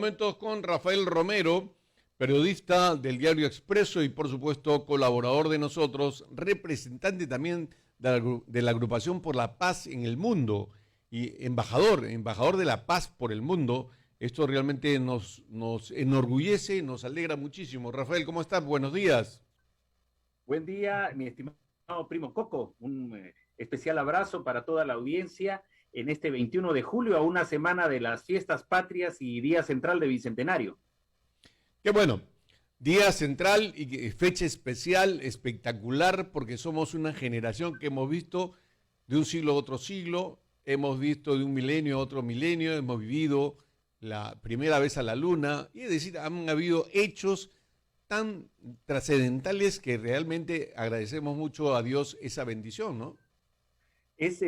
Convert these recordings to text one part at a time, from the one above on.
Momentos con Rafael Romero, periodista del diario Expreso y por supuesto colaborador de nosotros, representante también de la agrupación por la paz en el mundo y embajador de la paz por el mundo. Esto realmente nos enorgullece, nos alegra muchísimo. Rafael, ¿cómo estás? Buenos días. Buen día, mi estimado primo Coco. Un especial abrazo para toda la audiencia en este 21 de julio, a una semana de las fiestas patrias y Día Central de Bicentenario. Qué bueno, día central y fecha especial, espectacular, porque somos una generación que hemos visto de un siglo a otro siglo, hemos visto de un milenio a otro milenio, hemos vivido la primera vez a la luna, y es decir, han habido hechos tan trascendentales que realmente agradecemos mucho a Dios esa bendición, ¿no? Es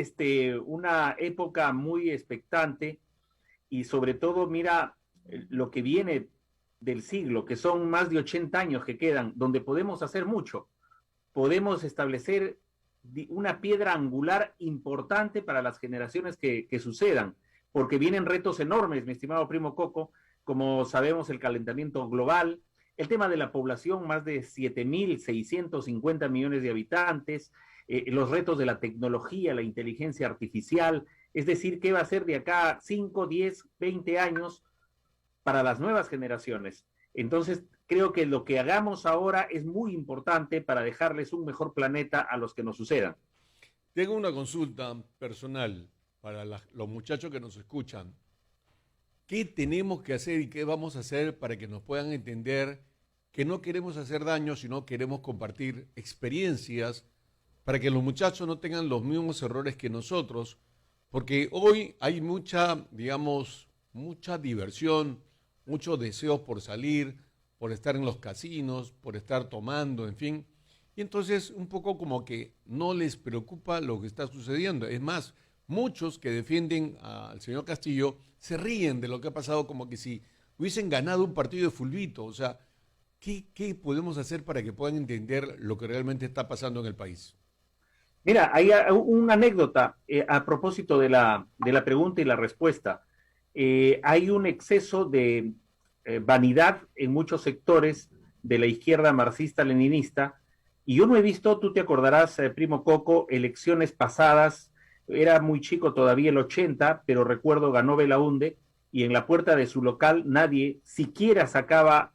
una época muy expectante y sobre todo mira lo que viene del siglo, que son más de 80 años que quedan, donde podemos hacer mucho. Podemos establecer una piedra angular importante para las generaciones que sucedan, porque vienen retos enormes, mi estimado primo Coco, como sabemos el calentamiento global, el tema de la población, más de 7.650 millones de habitantes, los retos de la tecnología, la inteligencia artificial, es decir, qué va a ser de acá 5, 10, 20 años para las nuevas generaciones. Entonces, creo que lo que hagamos ahora es muy importante para dejarles un mejor planeta a los que nos sucedan. Tengo una consulta personal para los muchachos que nos escuchan. ¿Qué tenemos que hacer y qué vamos a hacer para que nos puedan entender que no queremos hacer daño, sino queremos compartir experiencias para que los muchachos no tengan los mismos errores que nosotros? Porque hoy hay mucha, digamos, mucha diversión, muchos deseos por salir, por estar en los casinos, por estar tomando, en fin. Y entonces un poco como que no les preocupa lo que está sucediendo. Es más, muchos que defienden al señor Castillo se ríen de lo que ha pasado como que si hubiesen ganado un partido de fulbito. O sea, ¿qué podemos hacer para que puedan entender lo que realmente está pasando en el país? Mira, hay una anécdota a propósito de la pregunta y la respuesta. Hay un exceso de vanidad en muchos sectores de la izquierda marxista-leninista, y yo no he visto, tú te acordarás, primo Coco, elecciones pasadas, era muy chico todavía el 80, pero recuerdo ganó Belaunde, y en la puerta de su local nadie siquiera sacaba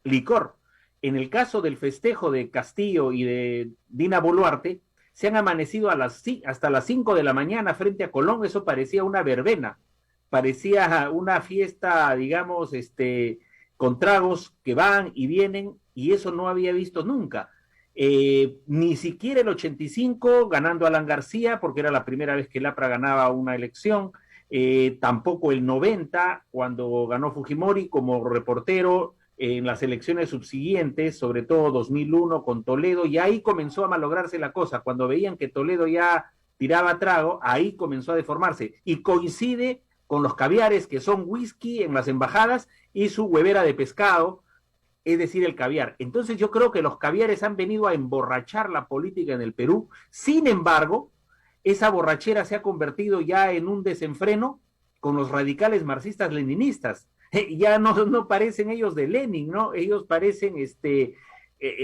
licor. En el caso del festejo de Castillo y de Dina Boluarte, se han amanecido hasta las 5 de la mañana frente a Colón. Eso parecía una verbena, parecía una fiesta, digamos, con tragos que van y vienen, y eso no había visto nunca. Ni siquiera el 85 ganando Alan García, porque era la primera vez que el APRA ganaba una elección, tampoco el 90, cuando ganó Fujimori como reportero en las elecciones subsiguientes, sobre todo 2001 con Toledo, y ahí comenzó a malograrse la cosa. Cuando veían que Toledo ya tiraba trago, ahí comenzó a deformarse, y coincide con los caviares, que son whisky en las embajadas y su huevera de pescado, es decir, el caviar. Entonces yo creo que los caviares han venido a emborrachar la política en el Perú. Sin embargo, esa borrachera se ha convertido ya en un desenfreno con los radicales marxistas-leninistas. Ya no parecen ellos de Lenin, ¿no? Ellos parecen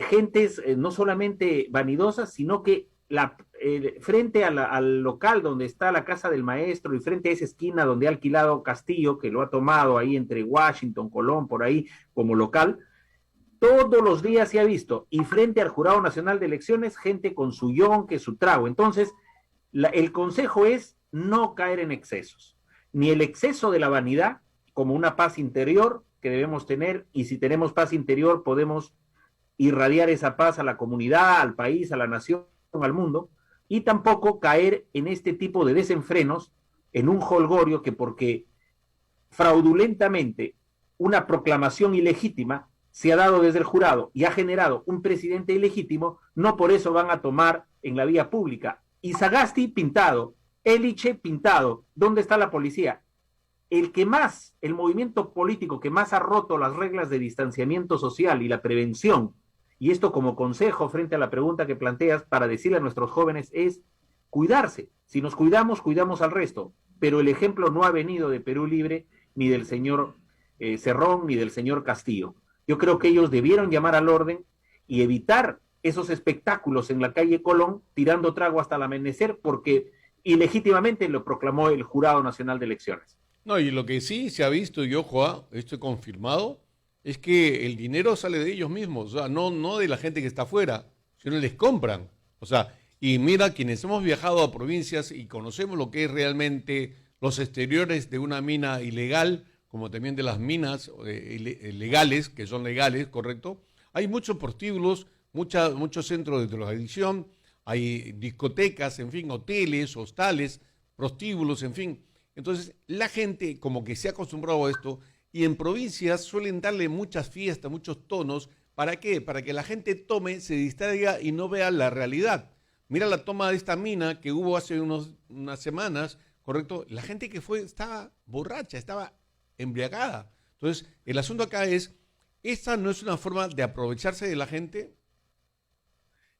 gentes no solamente vanidosas, sino que frente al local donde está la casa del maestro y frente a esa esquina donde ha alquilado Castillo, que lo ha tomado ahí entre Washington, Colón, por ahí como local, todos los días se ha visto, y frente al Jurado Nacional de Elecciones, gente con su yonque, su trago. Entonces, el consejo es no caer en excesos, ni el exceso de la vanidad, como una paz interior que debemos tener, y si tenemos paz interior podemos irradiar esa paz a la comunidad, al país, a la nación, al mundo, y tampoco caer en este tipo de desenfrenos, en un jolgorio que porque fraudulentamente una proclamación ilegítima se ha dado desde el jurado y ha generado un presidente ilegítimo, no por eso van a tomar en la vía pública. Y Sagasti pintado, Eliche pintado, ¿dónde está la policía? El movimiento político que más ha roto las reglas de distanciamiento social y la prevención, y esto como consejo frente a la pregunta que planteas para decirle a nuestros jóvenes, es cuidarse. Si nos cuidamos, cuidamos al resto. Pero el ejemplo no ha venido de Perú Libre ni del señor Cerrón ni del señor Castillo. Yo creo que ellos debieron llamar al orden y evitar esos espectáculos en la calle Colón tirando trago hasta el amanecer porque ilegítimamente lo proclamó el Jurado Nacional de Elecciones. No, y lo que sí se ha visto, y ojo, esto es confirmado, es que el dinero sale de ellos mismos, o sea, no de la gente que está afuera, sino les compran. O sea, y mira, quienes hemos viajado a provincias y conocemos lo que es realmente los exteriores de una mina ilegal, como también de las minas legales, que son legales, ¿correcto? Hay muchos prostíbulos, muchos centros de drogadicción, hay discotecas, en fin, hoteles, hostales, prostíbulos, en fin. Entonces, la gente como que se ha acostumbrado a esto y en provincias suelen darle muchas fiestas, muchos tonos. ¿Para qué? Para que la gente tome, se distraiga y no vea la realidad. Mira la toma de esta mina que hubo hace unas semanas, ¿correcto? La gente que fue estaba borracha, estaba embriagada. Entonces, el asunto acá es, ¿esta no es una forma de aprovecharse de la gente?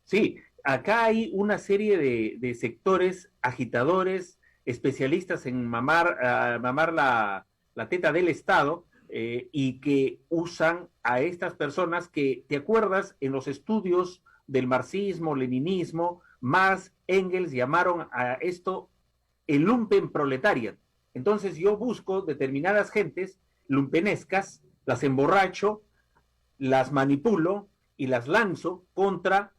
Sí, acá hay una serie de sectores agitadores, especialistas en mamar la teta del Estado y que usan a estas personas que, ¿te acuerdas? En los estudios del marxismo, leninismo, Marx, Engels llamaron a esto el lumpen proletariat. Entonces yo busco determinadas gentes lumpenescas, las emborracho, las manipulo y las lanzo contra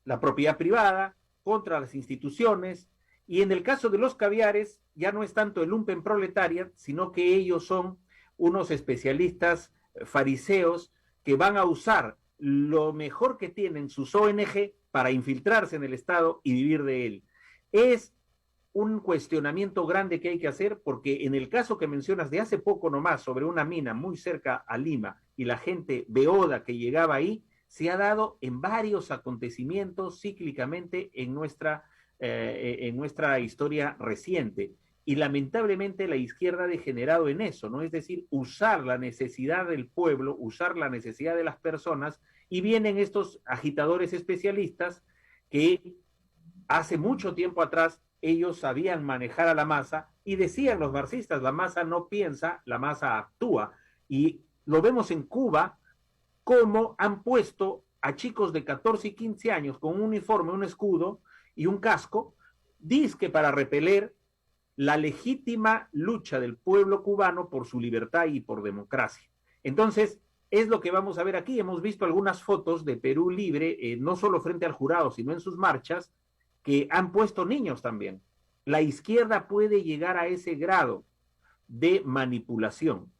la propiedad privada, contra las instituciones, y en el caso de los caviares ya no es tanto el lumpen proletariat, sino que ellos son unos especialistas fariseos que van a usar lo mejor que tienen sus ONG para infiltrarse en el Estado y vivir de él. Es un cuestionamiento grande que hay que hacer porque en el caso que mencionas de hace poco nomás sobre una mina muy cerca a Lima y la gente beoda que llegaba ahí, se ha dado en varios acontecimientos cíclicamente en nuestra historia reciente. Y lamentablemente la izquierda ha degenerado en eso, ¿no? Es decir, usar la necesidad del pueblo, usar la necesidad de las personas, y vienen estos agitadores especialistas que hace mucho tiempo atrás ellos sabían manejar a la masa y decían los marxistas, la masa no piensa, la masa actúa. Y lo vemos en Cuba, cómo han puesto a chicos de 14 y 15 años con un uniforme, un escudo y un casco, dizque para repeler la legítima lucha del pueblo cubano por su libertad y por democracia. Entonces, es lo que vamos a ver aquí. Hemos visto algunas fotos de Perú Libre, no solo frente al jurado, sino en sus marchas, que han puesto niños también. La izquierda puede llegar a ese grado de manipulación.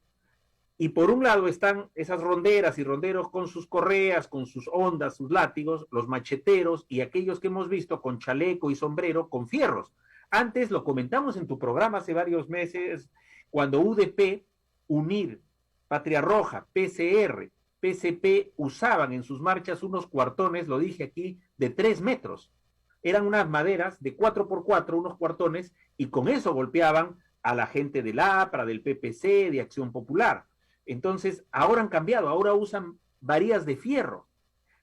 Y por un lado están esas ronderas y ronderos con sus correas, con sus ondas, sus látigos, los macheteros y aquellos que hemos visto con chaleco y sombrero, con fierros. Antes lo comentamos en tu programa hace varios meses, cuando UDP, UNIR, Patria Roja, PCR, PCP usaban en sus marchas unos cuartones, lo dije aquí, de 3 metros. Eran unas maderas de 4x4, unos cuartones, y con eso golpeaban a la gente del APRA, del PPC, de Acción Popular. Entonces, ahora han cambiado, ahora usan varillas de fierro,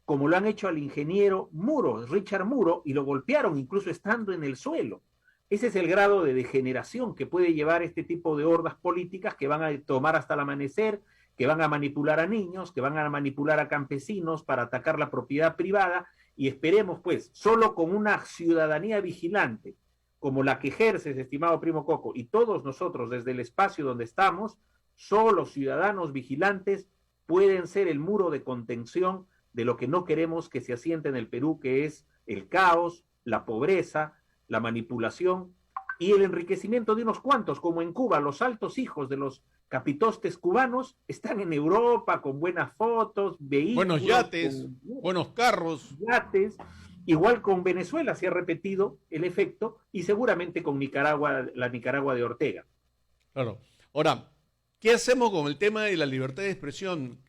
como lo han hecho al ingeniero Muro, Richard Muro, y lo golpearon incluso estando en el suelo. Ese es el grado de degeneración que puede llevar este tipo de hordas políticas que van a tomar hasta el amanecer, que van a manipular a niños, que van a manipular a campesinos para atacar la propiedad privada, y esperemos pues, solo con una ciudadanía vigilante, como la que ejerces, estimado primo Coco, y todos nosotros desde el espacio donde estamos, solo ciudadanos vigilantes pueden ser el muro de contención de lo que no queremos que se asiente en el Perú, que es el caos, la pobreza, la manipulación y el enriquecimiento de unos cuantos, como en Cuba, los altos hijos de los capitostes cubanos están en Europa con buenas fotos, vehículos, Buenos yates, buenos carros. yates. Igual con Venezuela se ha repetido el efecto y seguramente con Nicaragua, la Nicaragua de Ortega. Claro. Ahora, ¿qué hacemos con el tema de la libertad de expresión,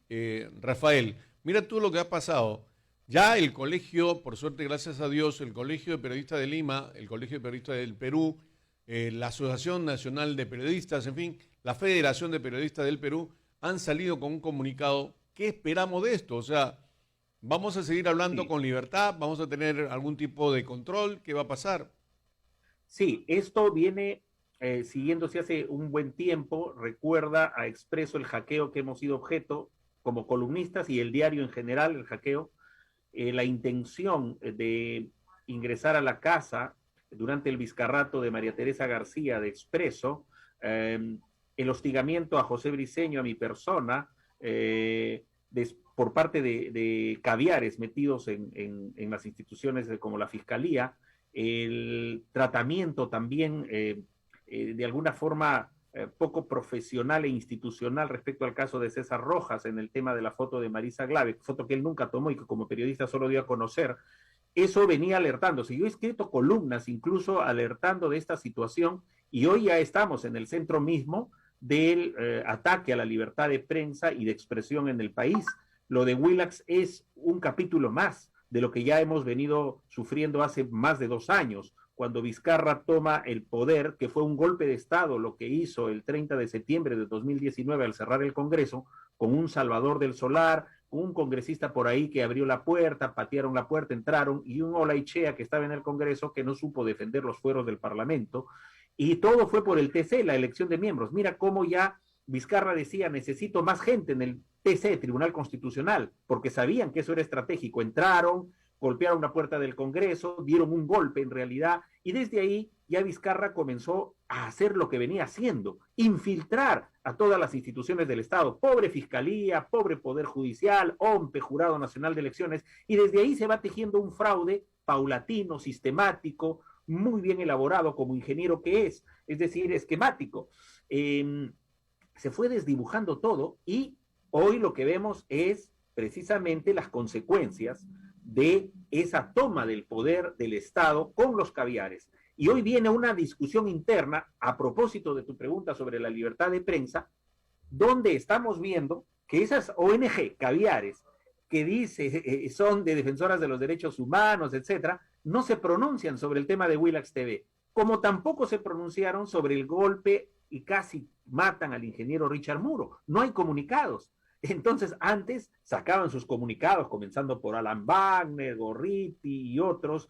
Rafael? Mira tú lo que ha pasado. Ya el colegio, por suerte, gracias a Dios, el Colegio de Periodistas de Lima, el Colegio de Periodistas del Perú, la Asociación Nacional de Periodistas, en fin, la Federación de Periodistas del Perú, han salido con un comunicado. ¿Qué esperamos de esto? O sea, ¿vamos a seguir hablando con libertad? ¿Vamos a tener algún tipo de control? ¿Qué va a pasar? Sí, esto viene siguiéndose hace un buen tiempo, recuerda a Expreso el hackeo que hemos sido objeto como columnistas y el diario en general, el hackeo, la intención de ingresar a la casa durante el vizcarrato de María Teresa García de Expreso, el hostigamiento a José Briceño, a mi persona, por parte de caviares metidos en las instituciones como la Fiscalía, el tratamiento también de alguna forma poco profesional e institucional respecto al caso de César Rojas en el tema de la foto de Marisa Glave, foto que él nunca tomó y que como periodista solo dio a conocer. Eso venía alertándose. Yo he escrito columnas incluso alertando de esta situación y hoy ya estamos en el centro mismo del ataque a la libertad de prensa y de expresión en el país. Lo de Willax es un capítulo más de lo que ya hemos venido sufriendo hace más de 2 años, cuando Vizcarra toma el poder, que fue un golpe de Estado lo que hizo el 30 de septiembre de 2019 al cerrar el Congreso, con un Salvador del Solar, un congresista por ahí que abrió la puerta, patearon la puerta, entraron, y un Olaichea que estaba en el Congreso que no supo defender los fueros del Parlamento, y todo fue por el TC, la elección de miembros. Mira cómo ya Vizcarra decía, necesito más gente en el TC, Tribunal Constitucional, porque sabían que eso era estratégico. Entraron, golpearon la puerta del Congreso, dieron un golpe en realidad, y desde ahí ya Vizcarra comenzó a hacer lo que venía haciendo, infiltrar a todas las instituciones del Estado, pobre Fiscalía, pobre Poder Judicial, OMPE, Jurado Nacional de Elecciones, y desde ahí se va tejiendo un fraude paulatino, sistemático, muy bien elaborado como ingeniero que es decir, esquemático. Se fue desdibujando todo y hoy lo que vemos es precisamente las consecuencias de esa toma del poder del Estado con los caviares. Y hoy viene una discusión interna a propósito de tu pregunta sobre la libertad de prensa, donde estamos viendo que esas ONG caviares que dice son de defensoras de los derechos humanos, etcétera, no se pronuncian sobre el tema de Willax TV, como tampoco se pronunciaron sobre el golpe y casi matan al ingeniero Richard Muro. No hay comunicados. Entonces, antes sacaban sus comunicados, comenzando por Alan Wagner, Gorriti y otros,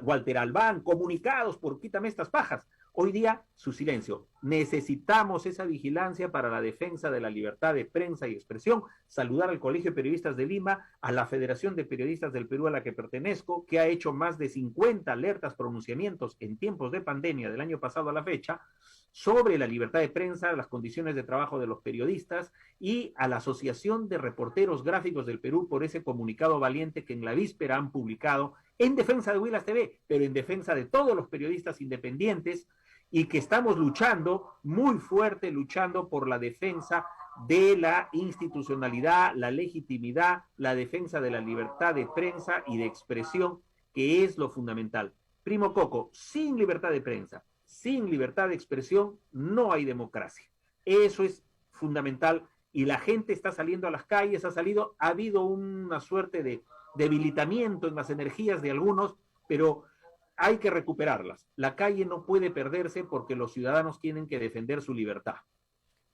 Walter Albán, comunicados por quítame estas pajas. Hoy día, su silencio. Necesitamos esa vigilancia para la defensa de la libertad de prensa y expresión. Saludar al Colegio de Periodistas de Lima, a la Federación de Periodistas del Perú a la que pertenezco, que ha hecho más de 50 alertas, pronunciamientos en tiempos de pandemia del año pasado a la fecha, sobre la libertad de prensa, las condiciones de trabajo de los periodistas, y a la Asociación de Reporteros Gráficos del Perú por ese comunicado valiente que en la víspera han publicado en defensa de Willax TV, pero en defensa de todos los periodistas independientes, y que estamos luchando muy fuerte, luchando por la defensa de la institucionalidad, la legitimidad, la defensa de la libertad de prensa y de expresión, que es lo fundamental. Primo Coco, sin libertad de prensa, sin libertad de expresión, no hay democracia. Eso es fundamental y la gente está saliendo a las calles, ha habido una suerte de debilitamiento en las energías de algunos, pero hay que recuperarlas. La calle no puede perderse porque los ciudadanos tienen que defender su libertad.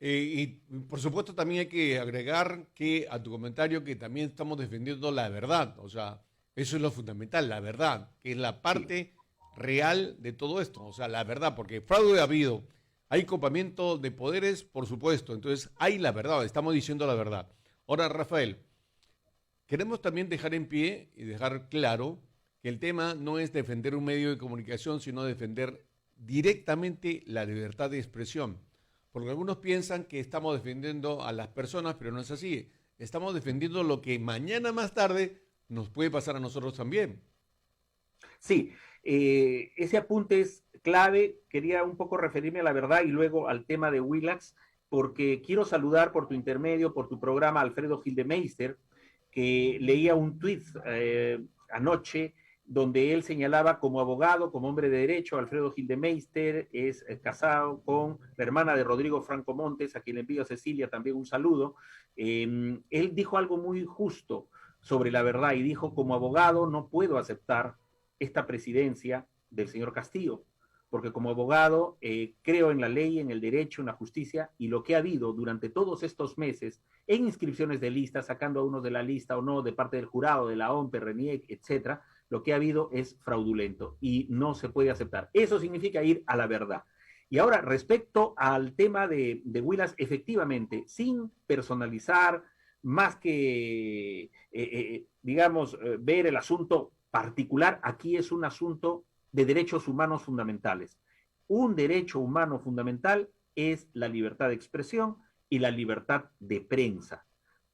Y por supuesto también hay que agregar que a tu comentario que también estamos defendiendo la verdad, o sea, eso es lo fundamental, la verdad, que es la parte real de todo esto, o sea, la verdad, porque fraude ha habido, hay copamiento de poderes, por supuesto, entonces hay la verdad, estamos diciendo la verdad. Ahora, Rafael, queremos también dejar en pie y dejar claro que el tema no es defender un medio de comunicación, sino defender directamente la libertad de expresión. Porque algunos piensan que estamos defendiendo a las personas, pero no es así. Estamos defendiendo lo que mañana más tarde nos puede pasar a nosotros también. Sí, ese apunte es clave. Quería un poco referirme a la verdad y luego al tema de Willax, porque quiero saludar por tu intermedio, por tu programa, Alfredo Gildemeister, que leía un tuit anoche donde él señalaba como abogado, como hombre de derecho, Alfredo Gildemeister es casado con la hermana de Rodrigo Franco Montes, a quien le envío a Cecilia también un saludo. Él dijo algo muy justo sobre la verdad y dijo, como abogado no puedo aceptar esta presidencia del señor Castillo, porque como abogado creo en la ley, en el derecho, en la justicia, y lo que ha habido durante todos estos meses en inscripciones de listas, sacando a unos de la lista o no, de parte del jurado, de la OMPE, RENIEC, etcétera, lo que ha habido es fraudulento y no se puede aceptar. Eso significa ir a la verdad. Y ahora, respecto al tema de Huilas, efectivamente, sin personalizar, más que, digamos, ver el asunto particular, aquí es un asunto de derechos humanos fundamentales. Un derecho humano fundamental es la libertad de expresión y la libertad de prensa.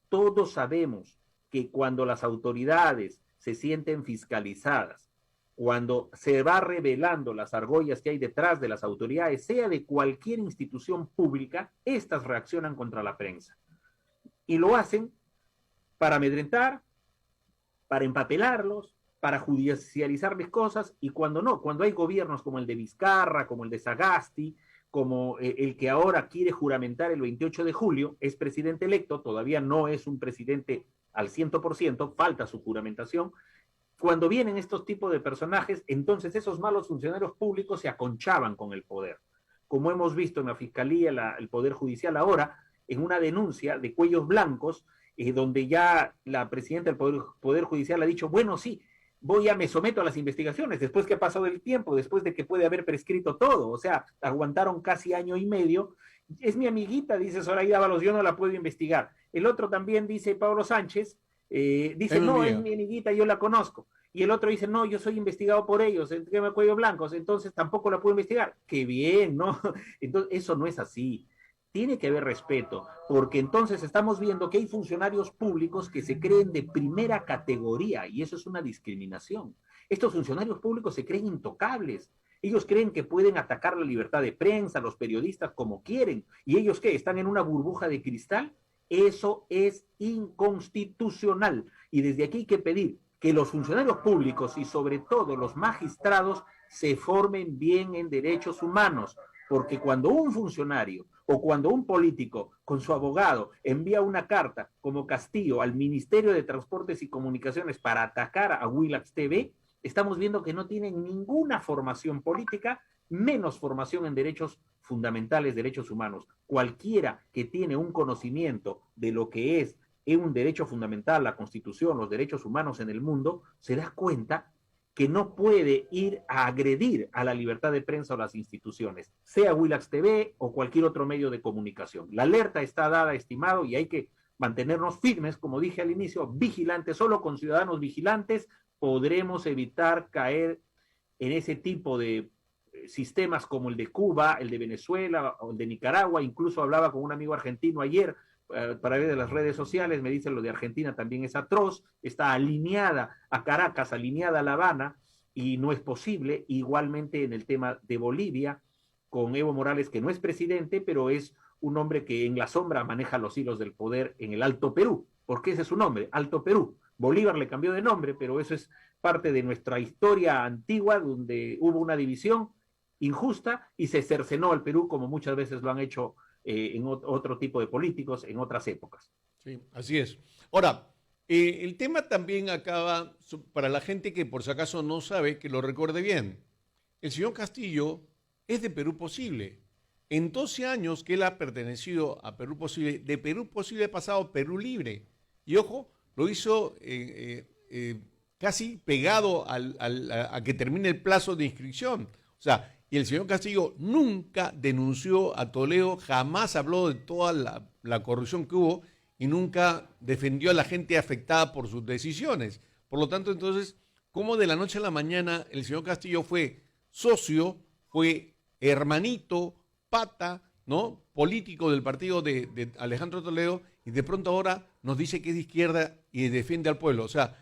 Todos sabemos que cuando las autoridades se sienten fiscalizadas, cuando se va revelando las argollas que hay detrás de las autoridades, sea de cualquier institución pública, estas reaccionan contra la prensa. Y lo hacen para amedrentar, para empapelarlos, para judicializarles cosas, y cuando no, cuando hay gobiernos como el de Vizcarra, como el de Sagasti, como el que ahora quiere juramentar el 28 de julio, es presidente electo, todavía no es un presidente al 100%, falta su juramentación. Cuando vienen estos tipos de personajes, entonces esos malos funcionarios públicos se aconchaban con el poder. Como hemos visto en la Fiscalía, el Poder Judicial ahora, en una denuncia de cuellos blancos, donde ya la presidenta del Poder Judicial ha dicho, bueno, sí, me someto a las investigaciones, después que ha pasado el tiempo, después de que puede haber prescrito todo, o sea, aguantaron casi año y medio. Es mi amiguita, dice Zoraida Ábalos, yo no la puedo investigar. El otro también dice, Pablo Sánchez, dice, no, es mi amiguita, yo la conozco. Y el otro dice, no, yo soy investigado por ellos, en cuello blancos, entonces tampoco la puedo investigar. Qué bien, ¿no? Entonces, eso no es así. Tiene que haber respeto, porque entonces estamos viendo que hay funcionarios públicos que se creen de primera categoría, y eso es una discriminación. Estos funcionarios públicos se creen intocables. Ellos creen que pueden atacar la libertad de prensa, los periodistas como quieren. ¿Y ellos qué? ¿Están en una burbuja de cristal? Eso es inconstitucional. Y desde aquí hay que pedir que los funcionarios públicos y sobre todo los magistrados se formen bien en derechos humanos, porque cuando un funcionario o cuando un político con su abogado envía una carta como Castillo al Ministerio de Transportes y Comunicaciones para atacar a Willax TV, estamos viendo que no tienen ninguna formación política, menos formación en derechos fundamentales, derechos humanos. Cualquiera que tiene un conocimiento de lo que es un derecho fundamental, la Constitución, los derechos humanos en el mundo, se da cuenta que no puede ir a agredir a la libertad de prensa o las instituciones, sea Willax TV o cualquier otro medio de comunicación. La alerta está dada, estimado, y hay que mantenernos firmes, como dije al inicio, vigilantes. Solo con ciudadanos vigilantes podremos evitar caer en ese tipo de sistemas como el de Cuba, el de Venezuela o el de Nicaragua. Incluso hablaba con un amigo argentino ayer para ver de las redes sociales, me dicen lo de Argentina también es atroz, está alineada a Caracas, alineada a La Habana, y no es posible. Igualmente en el tema de Bolivia, con Evo Morales, que no es presidente, pero es un hombre que en la sombra maneja los hilos del poder en el Alto Perú, porque ese es su nombre, Alto Perú. Bolívar le cambió de nombre, pero eso es parte de nuestra historia antigua, donde hubo una división injusta y se cercenó al Perú, como muchas veces lo han hecho en otro tipo de políticos en otras épocas. Sí, así es. Ahora, el tema también acaba, para la gente que por si acaso no sabe, que lo recuerde bien. El señor Castillo es de Perú Posible. En 12 años que él ha pertenecido a Perú Posible, de Perú Posible ha pasado a Perú Libre. Y ojo, lo hizo casi pegado a que termine el plazo de inscripción. O sea, y el señor Castillo nunca denunció a Toledo, jamás habló de toda la corrupción que hubo y nunca defendió a la gente afectada por sus decisiones. Por lo tanto, entonces, ¿cómo de la noche a la mañana el señor Castillo fue socio, fue hermanito, pata, ¿no?, político del partido de Alejandro Toledo, y de pronto ahora nos dice que es de izquierda y defiende al pueblo? O sea,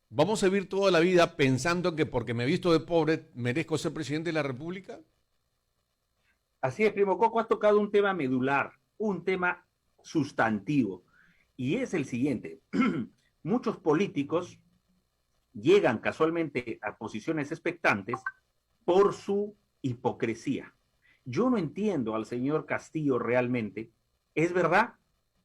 ¿vamos a vivir toda la vida pensando que porque me he visto de pobre merezco ser presidente de la República? Así es, primo Coco, has tocado un tema medular, un tema sustantivo, y es el siguiente. Muchos políticos llegan casualmente a posiciones expectantes por su hipocresía. Yo no entiendo al señor Castillo realmente. Es verdad,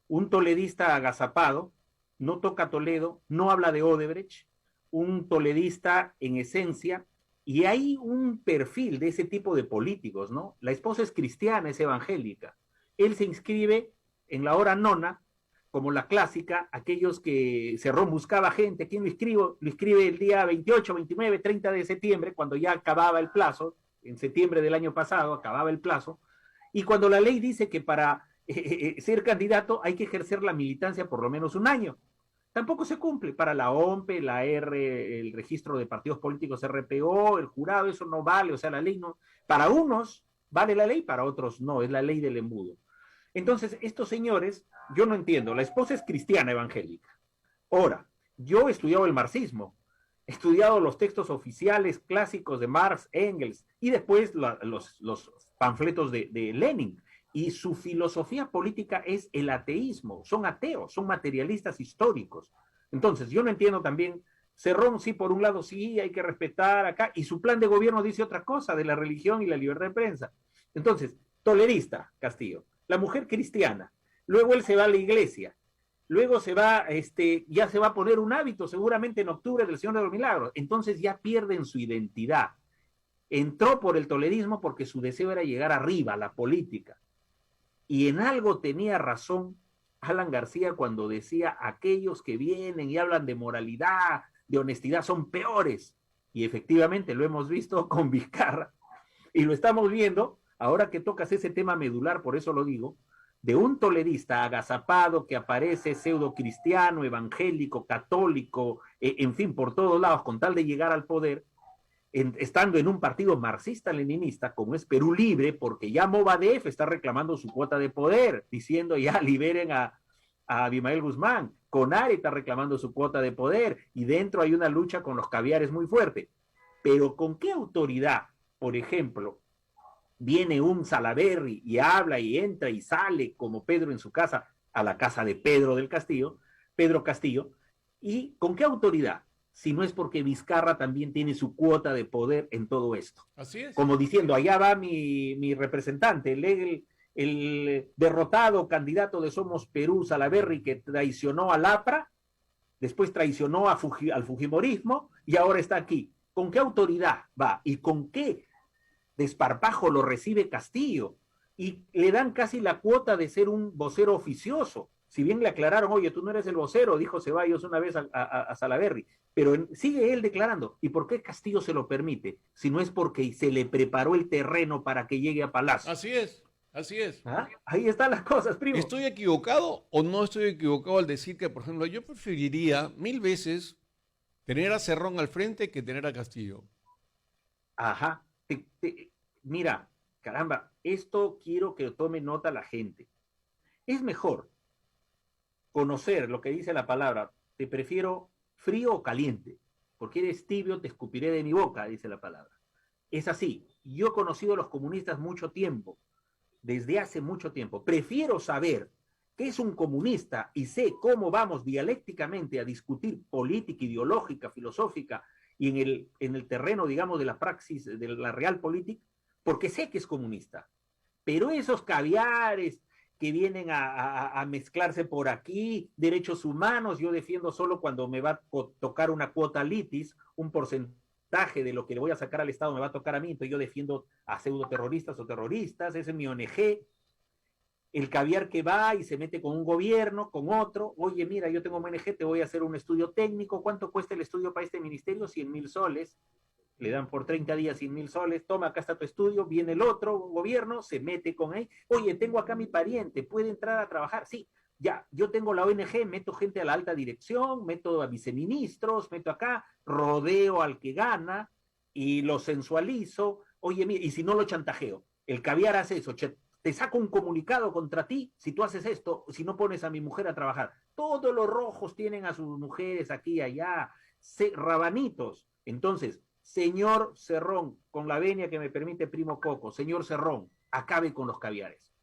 un toledista agazapado, no toca Toledo, no habla de Odebrecht, un toledista en esencia, y hay un perfil de ese tipo de políticos, ¿no? La esposa es cristiana, es evangélica. Él se inscribe en la hora nona, como la clásica, aquellos que Cerrón buscaba gente. ¿Quién lo escribe? Lo escribe el día 28, 29, 30 de septiembre, cuando ya acababa el plazo, en septiembre del año pasado, acababa el plazo, y cuando la ley dice que para ser candidato hay que ejercer la militancia por lo menos un año. Tampoco se cumple para la OMPE, la R, el registro de partidos políticos RPO, el jurado, eso no vale, o sea, la ley no. Para unos vale la ley, para otros no, es la ley del embudo. Entonces, estos señores, yo no entiendo, la esposa es cristiana evangélica. Ahora, yo he estudiado el marxismo, he estudiado los textos oficiales clásicos de Marx, Engels y después los panfletos de Lenin. Y su filosofía política es el ateísmo, son ateos, son materialistas históricos. Entonces, yo no entiendo también, Cerrón sí, por un lado sí, hay que respetar acá, y su plan de gobierno dice otra cosa, de la religión y la libertad de prensa. Entonces, tolerista, Castillo, la mujer cristiana, luego él se va a la iglesia, luego se va, ya se va a poner un hábito seguramente en octubre del Señor de los Milagros, entonces ya pierden su identidad. Entró por el tolerismo porque su deseo era llegar arriba, a la política. Y en algo tenía razón Alan García cuando decía, aquellos que vienen y hablan de moralidad, de honestidad, son peores. Y efectivamente lo hemos visto con Vizcarra. Y lo estamos viendo, ahora que tocas ese tema medular, por eso lo digo, de un tolerista agazapado que aparece pseudo cristiano, evangélico, católico, en fin, por todos lados, con tal de llegar al poder, estando en un partido marxista-leninista como es Perú Libre, porque ya Movadef está reclamando su cuota de poder, diciendo ya liberen a Abimael Guzmán, CONARE está reclamando su cuota de poder, y dentro hay una lucha con los caviares muy fuerte. Pero ¿con qué autoridad, por ejemplo, viene un Salaverry y habla y entra y sale como Pedro en su casa, a la casa de Pedro del Castillo, Pedro Castillo, y con qué autoridad? Si no es porque Vizcarra también tiene su cuota de poder en todo esto. Así es. Como diciendo, allá va mi representante, el derrotado candidato de Somos Perú, Salaverry, que traicionó al APRA, después traicionó al Fujimorismo y ahora está aquí. ¿Con qué autoridad va? ¿Y con qué desparpajo lo recibe Castillo? Y le dan casi la cuota de ser un vocero oficioso. Si bien le aclararon, oye, tú no eres el vocero, dijo Ceballos una vez a Salaverry, pero sigue él declarando. ¿Y por qué Castillo se lo permite? Si no es porque se le preparó el terreno para que llegue a Palacio. Así es, así es. ¿Ah? Ahí están las cosas, primo. ¿Estoy equivocado o no estoy equivocado al decir que, por ejemplo, yo preferiría 1000 veces tener a Cerrón al frente que tener a Castillo? Ajá. Mira, caramba, esto quiero que tome nota la gente. Es mejor conocer lo que dice la palabra, te prefiero frío o caliente, porque eres tibio, te escupiré de mi boca, dice la palabra. Es así. Yo he conocido a los comunistas mucho tiempo, desde hace mucho tiempo. Prefiero saber qué es un comunista y sé cómo vamos dialécticamente a discutir política, ideológica, filosófica y en el terreno, digamos, de la praxis, de la realpolitik, porque sé que es comunista. Pero esos caviares que vienen a mezclarse por aquí, derechos humanos, yo defiendo solo cuando me va a tocar una cuota litis, un porcentaje de lo que le voy a sacar al Estado me va a tocar a mí, entonces yo defiendo a pseudoterroristas o terroristas, ese es mi ONG. El caviar que va y se mete con un gobierno, con otro, oye, mira, yo tengo ONG, te voy a hacer un estudio técnico, ¿cuánto cuesta el estudio para este ministerio? 100,000 soles, le dan por 30 días 100,000 soles, toma, acá está tu estudio, viene el otro gobierno, se mete con él, oye, tengo acá mi pariente, ¿puede entrar a trabajar? Sí, ya, yo tengo la ONG, meto gente a la alta dirección, meto a viceministros, meto acá, rodeo al que gana y lo sensualizo, oye, mira, y si no lo chantajeo, el caviar hace eso, te saco un comunicado contra ti si tú haces esto, si no pones a mi mujer a trabajar. Todos los rojos tienen a sus mujeres aquí y allá, rabanitos. Entonces, señor Cerrón, con la venia que me permite Primo Coco, señor Cerrón, acabe con los caviares.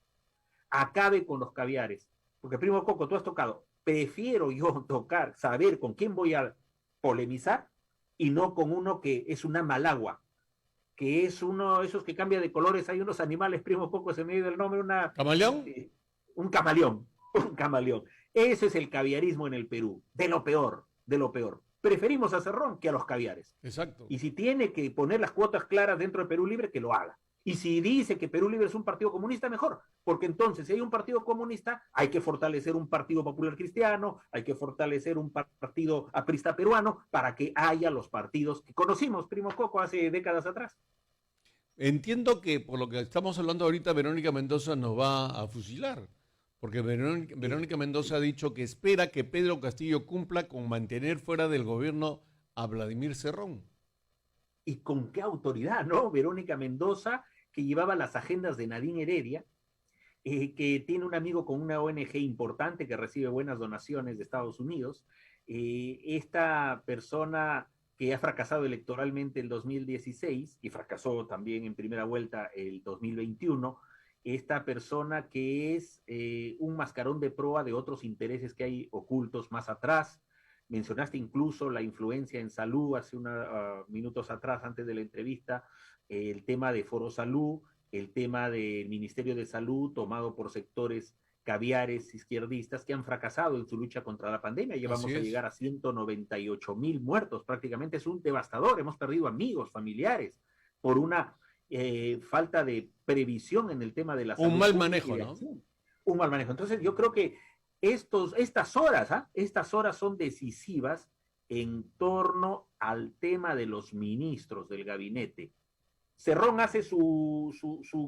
Acabe con los caviares. Porque Primo Coco, tú has tocado. Prefiero yo tocar, saber con quién voy a polemizar y no con uno que es una malagua, que es uno de esos que cambia de colores. Hay unos animales, Primo Coco, se me dio el nombre, ¿Camaleón? Un camaleón, un camaleón. Eso es el caviarismo en el Perú, de lo peor, de lo peor. Preferimos a Cerrón que a los caviares. Exacto. Y si tiene que poner las cuotas claras dentro de Perú Libre, que lo haga. Y si dice que Perú Libre es un partido comunista, mejor. Porque entonces, si hay un partido comunista, hay que fortalecer un partido popular cristiano, hay que fortalecer un partido aprista peruano, para que haya los partidos que conocimos, Primo Coco, hace décadas atrás. Entiendo que por lo que estamos hablando ahorita, Verónica Mendoza nos va a fusilar, porque Verónica Mendoza ha dicho que espera que Pedro Castillo cumpla con mantener fuera del gobierno a Vladimir Cerrón. ¿Y con qué autoridad, no? Verónica Mendoza, que llevaba las agendas de Nadine Heredia, que tiene un amigo con una ONG importante que recibe buenas donaciones de Estados Unidos. Esta persona que ha fracasado electoralmente el 2016 y fracasó también en primera vuelta el 2021, esta persona que es un mascarón de proa de otros intereses que hay ocultos más atrás. Mencionaste incluso la influencia en salud hace unos minutos atrás, antes de la entrevista, el tema de Foro Salud, el tema del Ministerio de Salud tomado por sectores caviares izquierdistas que han fracasado en su lucha contra la pandemia. Ya Así vamos a es. llegar a 198,000 muertos, prácticamente es un devastador. Hemos perdido amigos, familiares, por una falta de previsión en el tema de la Un salud mal pública y manejo, de ¿no? acción. Un mal manejo. Entonces yo creo que estas horas son decisivas en torno al tema de los ministros del gabinete. Cerrón hace su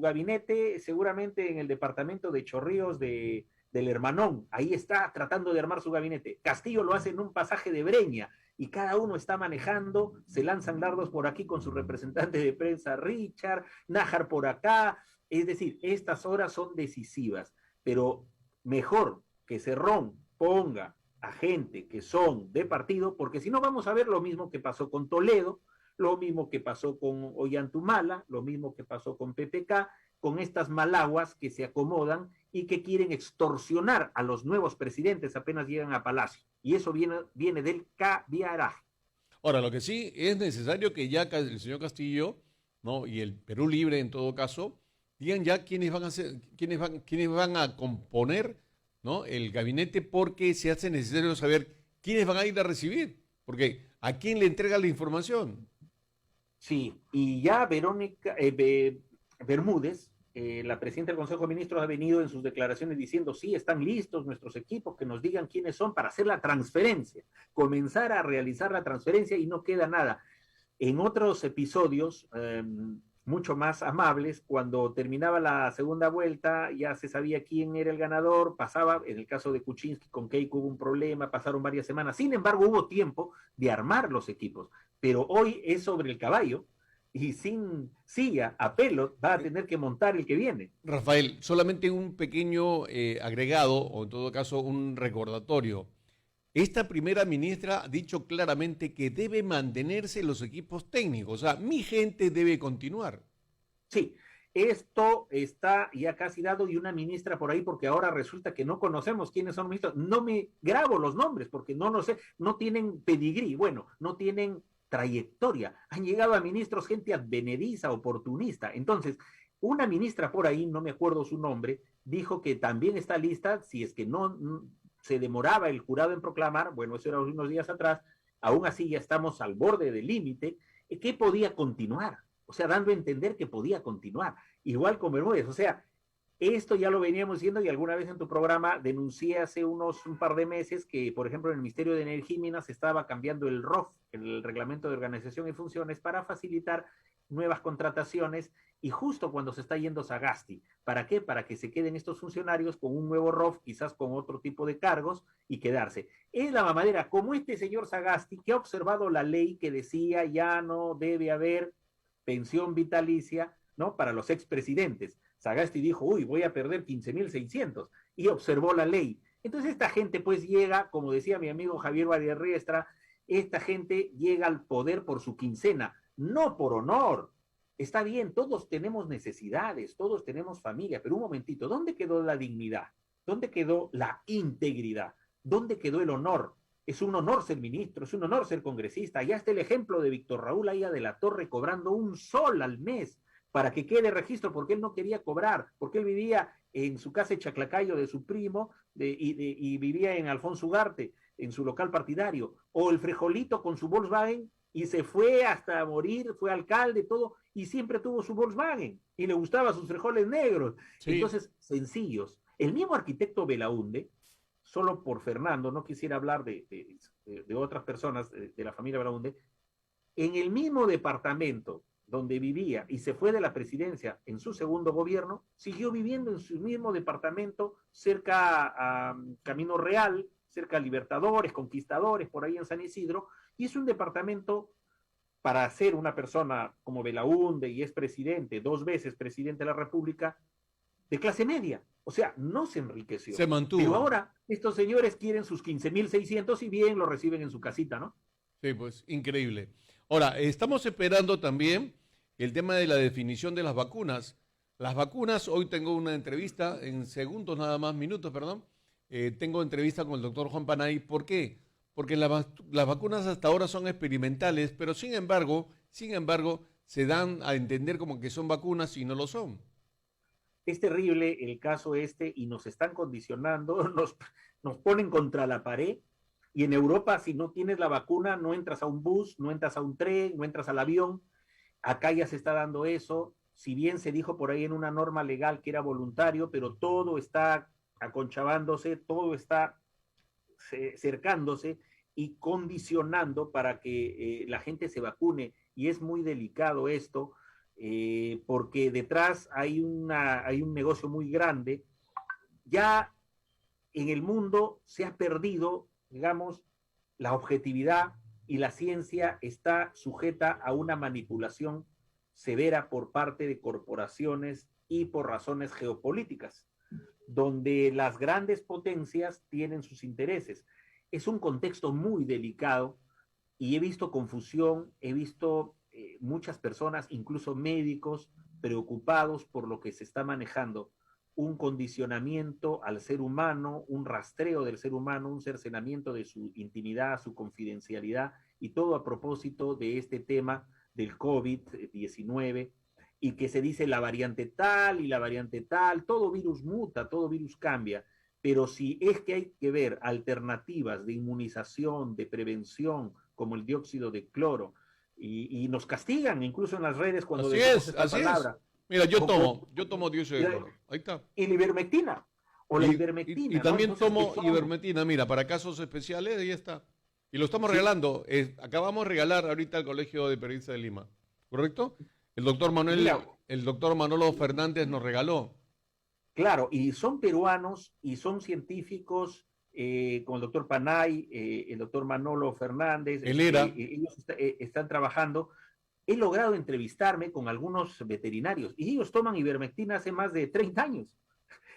gabinete seguramente en el departamento de Chorrillos del Hermanón. Ahí está tratando de armar su gabinete. Castillo lo hace en un pasaje de Breña y cada uno está manejando, se lanzan dardos por aquí con su representante de prensa Richard, Nájar por acá. Es decir, estas horas son decisivas, pero mejor que Cerrón ponga a gente que son de partido, porque si no vamos a ver lo mismo que pasó con Toledo, lo mismo que pasó con Ollantumala, lo mismo que pasó con PPK, con estas malaguas que se acomodan y que quieren extorsionar a los nuevos presidentes apenas llegan a Palacio. Y eso viene del caviaraje. Ahora, lo que sí es necesario que ya el señor Castillo, ¿no? Y el Perú Libre en todo caso, digan ya quiénes van a ser, quiénes van a componer, ¿no? El gabinete, porque se hace necesario saber quiénes van a ir a recibir, porque a quién le entrega la información. Sí, y ya Verónica Bermúdez, la presidenta del Consejo de Ministros, ha venido en sus declaraciones diciendo, sí, están listos nuestros equipos, que nos digan quiénes son para hacer la transferencia, comenzar a realizar la transferencia y no queda nada. En otros episodios, mucho más amables, cuando terminaba la segunda vuelta, ya se sabía quién era el ganador, pasaba, en el caso de Kuczynski con Keiko hubo un problema, pasaron varias semanas, sin embargo hubo tiempo de armar los equipos, pero hoy es sobre el caballo y sin silla, a pelo, va a tener que montar el que viene. Rafael, solamente un pequeño agregado, o en todo caso un recordatorio. Esta primera ministra ha dicho claramente que debe mantenerse los equipos técnicos, o sea, mi gente debe continuar. Sí, esto está ya casi dado y una ministra por ahí, porque ahora resulta que no conocemos quiénes son ministros. No me grabo los nombres porque no lo sé, no tienen pedigrí, bueno, no tienen trayectoria. Han llegado a ministros gente advenediza, oportunista. Entonces, una ministra por ahí, no me acuerdo su nombre, dijo que también está lista, si es que no se demoraba el jurado en proclamar, bueno, eso era unos días atrás, aún así ya estamos al borde del límite, que podía continuar, o sea, dando a entender que podía continuar, igual con Bermúdez, o sea, esto ya lo veníamos diciendo y alguna vez en tu programa denuncié hace un par de meses que, por ejemplo, en el Ministerio de Energía y Minas se estaba cambiando el ROF, el Reglamento de Organización y Funciones, para facilitar nuevas contrataciones y justo cuando se está yendo Sagasti. ¿Para qué? Para que se queden estos funcionarios con un nuevo ROF, quizás con otro tipo de cargos y quedarse. Es la mamadera, como este señor Sagasti, que ha observado la ley que decía ya no debe haber pensión vitalicia, ¿no? Para los expresidentes. Sagasti dijo, uy, voy a perder 15,600 y observó la ley. Entonces esta gente pues llega, como decía mi amigo Javier Riestra, esta gente llega al poder por su quincena, no por honor. Está bien, todos tenemos necesidades, todos tenemos familia, pero un momentito, ¿dónde quedó la dignidad? ¿Dónde quedó la integridad? ¿Dónde quedó el honor? Es un honor ser ministro, es un honor ser congresista. Ya está el ejemplo de Víctor Raúl Aya de la Torre cobrando $1 al mes para que quede registro, porque él no quería cobrar, porque él vivía en su casa de Chaclacayo de su primo y vivía en Alfonso Ugarte, en su local partidario. O el Frejolito con su Volkswagen y se fue hasta morir, fue alcalde, todo, y siempre tuvo su Volkswagen y le gustaban sus frijoles negros. Sí. Entonces, sencillos. El mismo arquitecto Belaunde, solo por Fernando, no quisiera hablar de otras personas de la familia Belaunde, en el mismo departamento donde vivía y se fue de la presidencia en su segundo gobierno, siguió viviendo en su mismo departamento cerca a Camino Real, cerca a Libertadores, Conquistadores, por ahí en San Isidro, y es un departamento para ser una persona como Belaúnde y es presidente, 2 veces presidente de la República, de clase media. O sea, no se enriqueció. Se mantuvo. Pero ahora estos señores quieren sus 15.600 y bien lo reciben en su casita, ¿no? Sí, pues increíble. Ahora, estamos esperando también el tema de la definición de las vacunas. Las vacunas, hoy tengo una entrevista, en segundos nada más, minutos, perdón. Tengo entrevista con el doctor Juan Panay. ¿Por qué? Porque las vacunas hasta ahora son experimentales, pero sin embargo, se dan a entender como que son vacunas y no lo son. Es terrible el caso este y nos están condicionando, nos ponen contra la pared. Y en Europa, si no tienes la vacuna, no entras a un bus, no entras a un tren, no entras al avión. Acá ya se está dando eso. Si bien se dijo por ahí en una norma legal que era voluntario, pero todo está aconchavándose, todo está cercándose y condicionando para que la gente se vacune. Y es muy delicado esto, porque detrás hay un negocio muy grande. Ya en el mundo se ha perdido, digamos, la objetividad y la ciencia está sujeta a una manipulación severa por parte de corporaciones y por razones geopolíticas, donde las grandes potencias tienen sus intereses. Es un contexto muy delicado y he visto confusión, he visto muchas personas, incluso médicos, preocupados por lo que se está manejando, un condicionamiento al ser humano, un rastreo del ser humano, un cercenamiento de su intimidad, su confidencialidad, y todo a propósito de este tema del COVID-19, y que se dice la variante tal y la variante tal, todo virus muta, todo virus cambia, pero si es que hay que ver alternativas de inmunización, de prevención, como el dióxido de cloro, y nos castigan incluso en las redes cuando decimos esta palabra. Mira, yo tomo dióxido de cloro. Ahí está. Y la ivermectina. O la Y ivermectina. también ¿no? Entonces, tomo ivermectina, mira, para casos especiales, ahí está. Y lo estamos regalando. Acabamos de regalar ahorita al Colegio de Periodistas de Lima. ¿Correcto? El doctor Manolo Fernández nos regaló. Claro, y son peruanos y son científicos, como el doctor Panay, el doctor Manolo Fernández. Ellos están trabajando. He logrado entrevistarme con algunos veterinarios y ellos toman ivermectina hace más de 30 años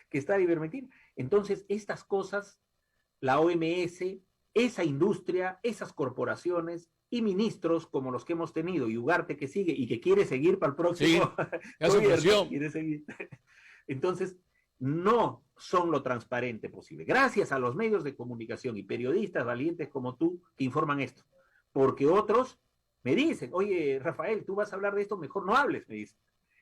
que está la ivermectina. Entonces, estas cosas, la OMS, esa industria, esas corporaciones y ministros como los que hemos tenido, y Ugarte que sigue y que quiere seguir para el próximo gobierno, quiere seguir. Entonces, no son lo transparente posible. Gracias a los medios de comunicación y periodistas valientes como tú que informan esto, porque otros me dicen, oye, Rafael, tú vas a hablar de esto, mejor no hables, me dicen.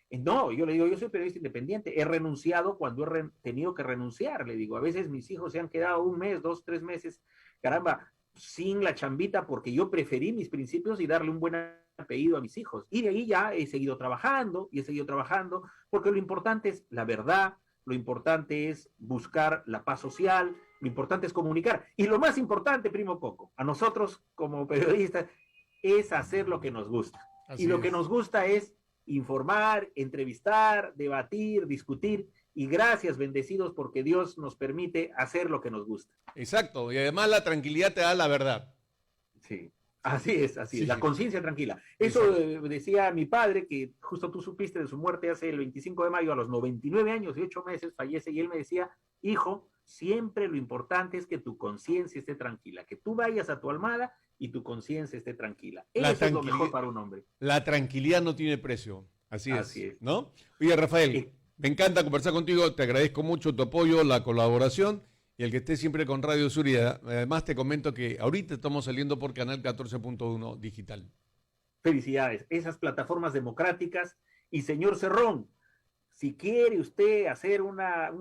No, yo le digo, yo soy periodista independiente, he renunciado cuando he tenido que renunciar, le digo, a veces mis hijos se han quedado 1 mes, 2, 3 meses, caramba, sin la chambita porque yo preferí mis principios y darle un buen apellido a mis hijos. Y de ahí ya he seguido trabajando y he seguido trabajando, porque lo importante es la verdad, lo importante es buscar la paz social, lo importante es comunicar. Y lo más importante, primo Coco, a nosotros como periodistas, es hacer lo que nos gusta. Así y lo es. que nos gusta es informar, entrevistar, debatir, discutir. Y gracias, bendecidos, porque Dios nos permite hacer lo que nos gusta. Exacto, y además la tranquilidad te da la verdad. Sí, así es, Sí. la conciencia tranquila. Eso decía mi padre, que justo tú supiste de su muerte hace el 25 de mayo, a los 99 años y 8 meses fallece, y él me decía, hijo, siempre lo importante es que tu conciencia esté tranquila, que tú vayas a tu almada y tu conciencia esté tranquila. Eso es lo mejor para un hombre. La tranquilidad no tiene precio, así Así es, es. ¿no? Oye, Rafael, me encanta conversar contigo, te agradezco mucho tu apoyo, la colaboración y el que estés siempre con Radio Sur. Y además te comento que ahorita estamos saliendo por Canal 14.1 Digital. Felicidades, esas plataformas democráticas. Y señor Cerrón, si quiere usted hacer un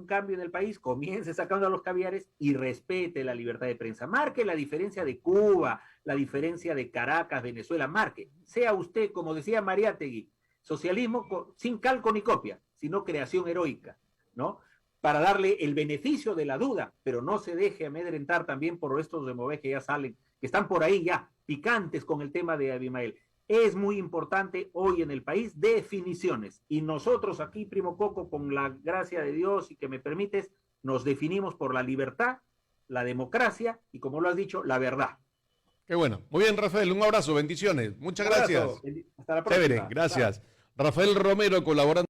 cambio en el país, comience sacando a los caviares y respete la libertad de prensa. Marque la diferencia de Cuba, la diferencia de Caracas, Venezuela, marque. Sea usted, como decía Mariátegui, socialismo sin calco ni copia, sino creación heroica, ¿no? Para darle el beneficio de la duda, pero no se deje amedrentar también por estos de Mové que ya salen, que están por ahí ya, picantes con el tema de Abimael. Es muy importante hoy en el país definiciones. Y nosotros aquí, Primo Coco, con la gracia de Dios y que me permites, nos definimos por la libertad, la democracia y, como lo has dicho, la verdad. Qué bueno. Muy bien, Rafael, un abrazo, bendiciones. Muchas gracias. Hasta la próxima. Chévere, gracias. Rafael Romero, colaborando.